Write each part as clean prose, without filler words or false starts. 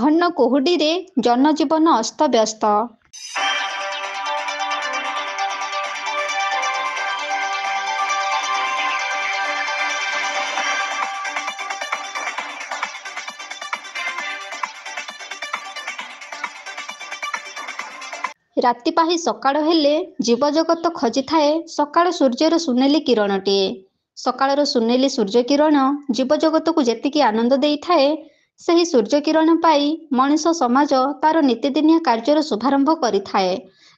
ଘନ କୁହୁଡ଼ିରେ ଜନଜୀବନ ଅସ୍ତବ୍ୟସ୍ତ। ରାତି ପାହି ସକାଳ ହେଲେ ଜୀବଜଗତ ଖୋଜିଥାଏ ସକାଳ ସୂର୍ଯ୍ୟର ସୁନେଲି କିରଣଟିଏ। ସକାଳର ସୁନେଲି ସୂର୍ଯ୍ୟ କିରଣ ଜୀବଜଗତକୁ ଯେତିକି ଆନନ୍ଦ ଦେଇଥାଏ, ସେହି ସୂର୍ଯ୍ୟ କିରଣ ପାଇ ମଣିଷ ସମାଜ ତାର ନିତିଦିନିଆ କାର୍ଯ୍ୟର ଶୁଭାରମ୍ଭ କରିଥାଏ।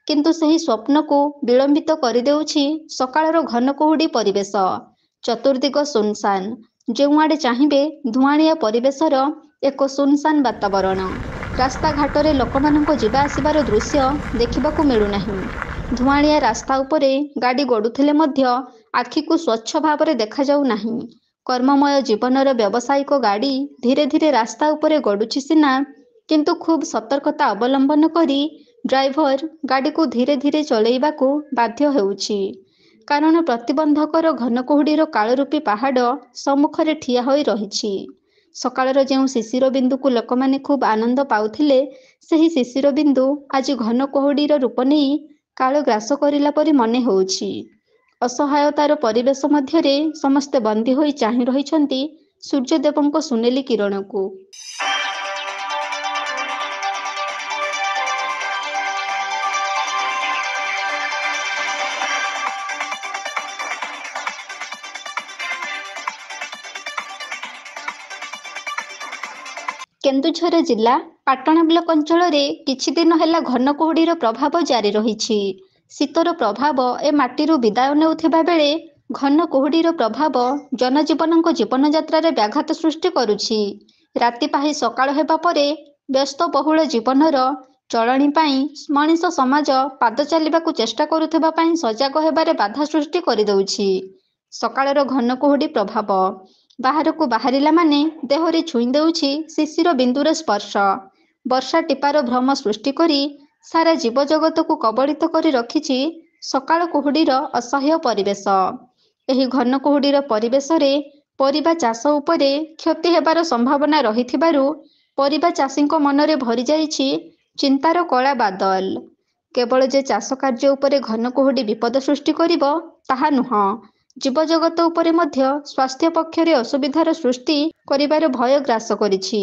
କିନ୍ତୁ ସେହି ସ୍ୱପ୍ନକୁ ବିଳମ୍ବିତ କରିଦେଉଛି ସକାଳର ଘନ କୁହୁଡ଼ି ପରିବେଶ। ଚତୁର୍ଦିଗ ଶୂନଶାନ୍। ଯେଉଁଆଡ଼େ ଚାହିଁବେ ଧୂଆଁଳିଆ ପରିବେଶର ଏକ ଶୂନଶାନ୍ ବାତାବରଣ। ରାସ୍ତାଘାଟରେ ଲୋକମାନଙ୍କ ଯିବା ଆସିବାର ଦୃଶ୍ୟ ଦେଖିବାକୁ ମିଳୁନାହିଁ। ଧୂଆଁଳିଆ ରାସ୍ତା ଉପରେ ଗାଡ଼ି ଗଡ଼ୁଥିଲେ ମଧ୍ୟ ଆଖିକୁ ସ୍ୱଚ୍ଛ ଭାବରେ ଦେଖାଯାଉ ନାହିଁ। କର୍ମମୟ ଜୀବନର ବ୍ୟବସାୟିକ ଗାଡ଼ି ଧୀରେ ଧୀରେ ରାସ୍ତା ଉପରେ ଗଡ଼ୁଛି ସିନା, କିନ୍ତୁ ଖୁବ୍ ସତର୍କତା ଅବଲମ୍ବନ କରି ଡ୍ରାଇଭର ଗାଡ଼ିକୁ ଧୀରେ ଧୀରେ ଚଲେଇବାକୁ ବାଧ୍ୟ ହେଉଛି। କାରଣ ପ୍ରତିବନ୍ଧକର ଘନ କୁହୁଡ଼ିର କାଳରୂପୀ ପାହାଡ଼ ସମ୍ମୁଖରେ ଠିଆ ହୋଇ ରହିଛି। ସକାଳର ଯେଉଁ ଶିଶିର ବିନ୍ଦୁକୁ ଲୋକମାନେ ଖୁବ୍ ଆନନ୍ଦ ପାଉଥିଲେ, ସେହି ଶିଶିର ବିନ୍ଦୁ ଆଜି ଘନ କୁହୁଡ଼ିର ରୂପ ନେଇ କାଳ ଗ୍ରାସ କରିଲା ପରି ମନେ ହେଉଛି। ଅସହାୟତାର ପରିବେଶ ମଧ୍ୟରେ ସମସ୍ତେ ବନ୍ଦୀ ହୋଇ ଚାହିଁ ରହିଛନ୍ତି ସୂର୍ଯ୍ୟଦେବଙ୍କ ସୁନେଲି କିରଣକୁ। କେନ୍ଦୁଝର ଜିଲ୍ଲା ପାଟଣା ବ୍ଲକ ଅଞ୍ଚଳରେ କିଛି ଦିନ ହେଲା ଘନ କୁହୁଡ଼ିର ପ୍ରଭାବ ଜାରି ରହିଛି। ଶୀତର ପ୍ରଭାବ ଏ ମାଟିରୁ ବିଦାୟ ନେଉଥିବା ବେଳେ ଘନ କୁହୁଡ଼ିର ପ୍ରଭାବ ଜନଜୀବନଙ୍କ ଜୀବନଯାତ୍ରାରେ ବ୍ୟାଘାତ ସୃଷ୍ଟି କରୁଛି। ରାତି ପାହି ସକାଳ ହେବା ପରେ ବ୍ୟସ୍ତବହୁଳ ଜୀବନର ଚଳଣି ପାଇଁ ମଣିଷ ସମାଜ ପାଦ ଚାଲିବାକୁ ଚେଷ୍ଟା କରୁଥିବା ପାଇଁ ସଜାଗ ହେବାରେ ବାଧା ସୃଷ୍ଟି କରିଦେଉଛି ସକାଳର ଘନ କୁହୁଡ଼ି ପ୍ରଭାବ। ବାହାରକୁ ବାହାରିଲା ମାନେ ଦେହରେ ଛୁଇଁ ଦେଉଛି ଶିଶିର ବିନ୍ଦୁର ସ୍ପର୍ଶ। ବର୍ଷା ଟିପାର ଭ୍ରମ ସୃଷ୍ଟି କରି ସାରା ଜୀବଜଗତକୁ କବଳିତ କରି ରଖିଛି ସକାଳ କୁହୁଡ଼ିର ଅସହ୍ୟ ପରିବେଶ। ଏହି ଘନ କୁହୁଡ଼ିର ପରିବେଶରେ ପରିବା ଚାଷ ଉପରେ କ୍ଷତି ହେବାର ସମ୍ଭାବନା ରହିଥିବାରୁ ପରିବା ଚାଷୀଙ୍କ ମନରେ ଭରିଯାଇଛି ଚିନ୍ତାର କଳା ବାଦଲ। କେବଳ ଯେ ଚାଷ କାର୍ଯ୍ୟ ଉପରେ ଘନ କୁହୁଡ଼ି ବିପଦ ସୃଷ୍ଟି କରିବ ତାହା ନୁହଁ, ଜୀବଜଗତ ଉପରେ ମଧ୍ୟ ସ୍ୱାସ୍ଥ୍ୟ ପକ୍ଷରେ ଅସୁବିଧାର ସୃଷ୍ଟି କରିବାର ଭୟ ଗ୍ରାସ କରିଛି।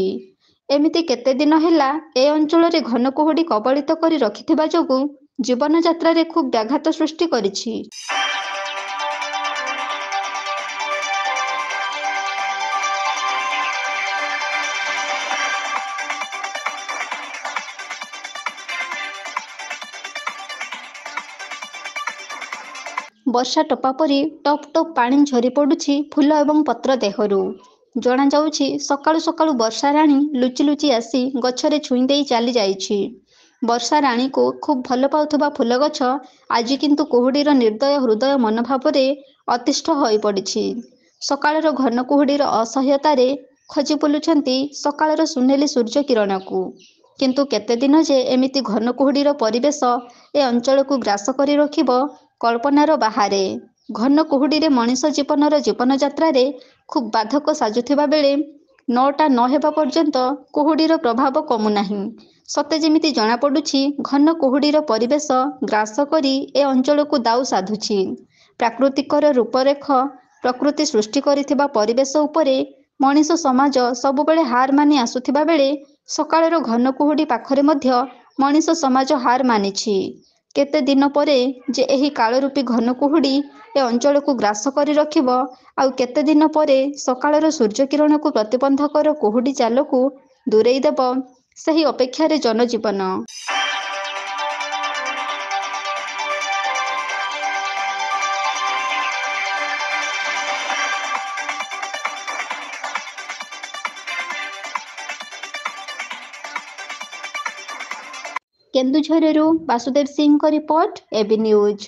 ଏମିତି କେତେ ଦିନ ହେଲା ଏ ଅଞ୍ଚଳରେ ଘନ କୁହୁଡ଼ି କବଳିତ କରି ରଖିଥିବା ଯୋଗୁଁ ଜୀବନଯାତ୍ରାରେ ଖୁବ୍ ବ୍ୟାଘାତ ସୃଷ୍ଟି କରିଛି। ବର୍ଷା ଟୋପା ପରି ଟପ୍ ଟପ୍ ପାଣି ଝରି ପଡ଼ୁଛି ଫୁଲ ଏବଂ ପତ୍ର ଦେହରୁ। ଜଣାଯାଉଛି ସକାଳୁ ସକାଳୁ ବର୍ଷା ରାଣୀ ଲୁଚି ଲୁଚି ଆସି ଗଛରେ ଛୁଇଁ ଦେଇ ଚାଲି ଯାଇଛି। ବର୍ଷା ରାଣୀକୁ ଖୁବ୍ ଭଲ ପାଉଥିବା ଫୁଲଗଛ ଆଜି କିନ୍ତୁ କୁହୁଡ଼ିର ନିର୍ଦ୍ଦୟ ହୃଦୟ ମନୋଭାବରେ ଅତିଷ୍ଠ ହୋଇପଡ଼ିଛି। ସକାଳର ଘନ କୁହୁଡ଼ିର ଅସହ୍ୟତାରେ ଖୋଜି ବୁଲୁଛନ୍ତି ସକାଳର ସୁନେଲି ସୂର୍ଯ୍ୟ କିରଣକୁ। କିନ୍ତୁ କେତେଦିନ ଯେ ଏମିତି ଘନ କୁହୁଡ଼ିର ପରିବେଶ ଏ ଅଞ୍ଚଳକୁ ଗ୍ରାସ କରି ରଖିବ କଳ୍ପନାର ବାହାରେ। ଘନ କୁହୁଡ଼ିରେ ମଣିଷ ଜୀବନର ଜୀବନଯାତ୍ରାରେ ଖୁବ୍ ବାଧକ ସାଜୁଥିବା ବେଳେ 9ଟା ନ ହେବା ପର୍ଯ୍ୟନ୍ତ କୁହୁଡ଼ିର ପ୍ରଭାବ କମୁନାହିଁ। ସତେ ଯେମିତି ଜଣାପଡ଼ୁଛି ଘନ କୁହୁଡ଼ିର ପରିବେଶ ଗ୍ରାସ କରି ଏ ଅଞ୍ଚଳକୁ ଦାଉ ସାଧୁଛି। ପ୍ରାକୃତିକର ରୂପରେଖ ପ୍ରକୃତି ସୃଷ୍ଟି କରିଥିବା ପରିବେଶ ଉପରେ ମଣିଷ ସମାଜ ସବୁବେଳେ ହାର ମାନି ଆସୁଥିବା ବେଳେ ସକାଳର ଘନ କୁହୁଡ଼ି ପାଖରେ ମଧ୍ୟ ମଣିଷ ସମାଜ ହାର ମାନିଛି। କେତେ ଦିନ ପରେ ଯେ ଏହି କାଳରୂପୀ ଘନ କୁହୁଡ଼ି ଏ ଅଞ୍ଚଳକୁ ଗ୍ରାସ କରି ରଖିବ, ଆଉ କେତେ ଦିନ ପରେ ସକାଳର ସୂର୍ଯ୍ୟକିରଣକୁ ପ୍ରତିବନ୍ଧକର କୁହୁଡ଼ି ଜାଲକୁ ଦୂରେଇ ଦେବ, ସେହି ଅପେକ୍ଷାରେ ଜନଜୀବନ। କେନ୍ଦୁଝରରୁ ବାସୁଦେବ ସିଂଙ୍କ ରିପୋର୍ଟ, এবি ନ୍ୟୁଜ୍।